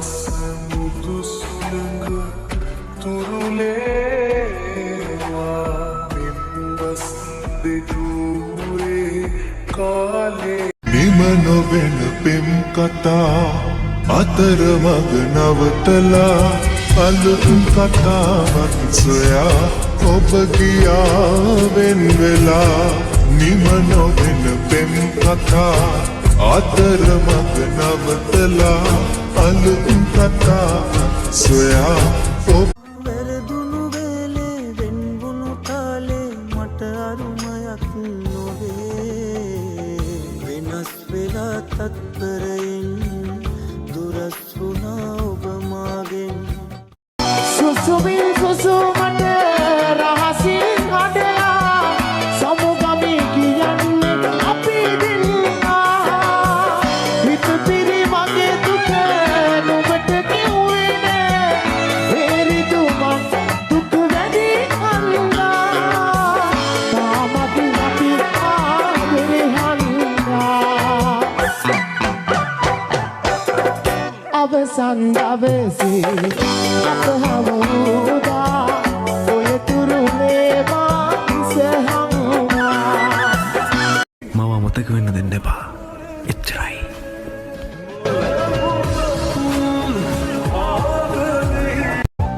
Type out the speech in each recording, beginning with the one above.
සමුදු සුළඟ තුරුලේවා පිම්බස් දෙජූරේ කාලේ නිම නොවෙන පෙම් කතා අතරමඟ නවතලා අලුත් කතාවක් සොයා ඔබ ගියා වෙන් වෙලා නිම නොවෙන පෙම් කතා අතරමඟ නවතලා අලුත් කතාවක් සොයා ඔබ වැරදුණු වෙලේ වෙන්වුණු කාලේ මට අරුමයක් නොවේ වෙනස් වෙලා තත්පරයෙන් දුරස් වුණා ඔබ මාගෙන් සුසුමින් සුසුමට රහසින් හඬලා සමුගමේ කියන්නේ අපි දෙන්නා හිත පිරි මගේ දුක නුඹට කිව්වේ නෑ වේරිදු මං දුක වැඩි හන්දා තාමත් අපි ආදරේ හන්දා අවසන් දවසේ අප හමුදා ඔය තුරුලේ මා ඉසහංවා මම අමතක වෙන්න දෙන්න එපා එච්චරයි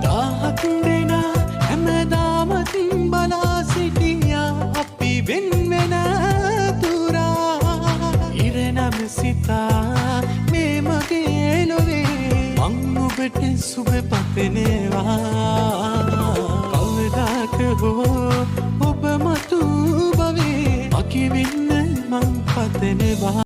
දාහක් දෙනා හැමදාමත් බලා සිටියා අපි වෙන් වෙන තුරා ඉරණම සිතා මේ මගේ ලොවේ මං ඔබට සුබ පතනවා කවදාක හෝ ඔබ මතු බවේ මගේ වෙන්න මං පතනවා